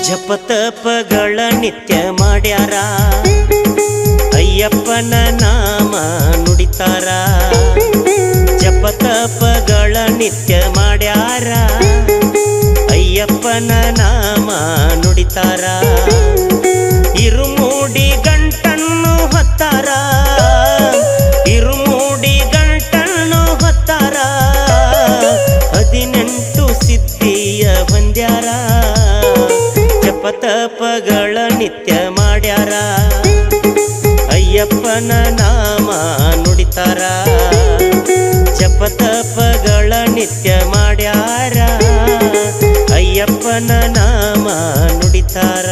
ಜಪತಪಗಳ ನಿತ್ಯ ಮಾಡ್ಯಾರ, ಅಯ್ಯಪ್ಪನ ನಾಮ ನುಡಿತಾರ. ಜಪತಪಗಳ ನಿತ್ಯ ಮಾಡ್ಯಾರ, ಅಯ್ಯಪ್ಪನ ನಾಮ ನುಡಿತಾರ. ಇರುಮೂಡಿ ಗಂಟನ್ನು ಹೊತ್ತಾರ, ಇರುಮೂಡಿ ಗಂಟನ್ನು ಹೊತ್ತಾರ. 18 ಸಿದ್ಧಿಯ ಹೊಂದ್ಯಾರ, ಜಪತಪಗಳ ನಿತ್ಯ ಮಾಡ್ಯಾರ, ಅಯ್ಯಪ್ಪನ ನಾಮ ನುಡಿತಾರ. ಜಪತಪಗಳ ನಿತ್ಯ ಮಾಡ್ಯಾರ, ಅಯ್ಯಪ್ಪನ ನಾಮ ನುಡಿತಾರ.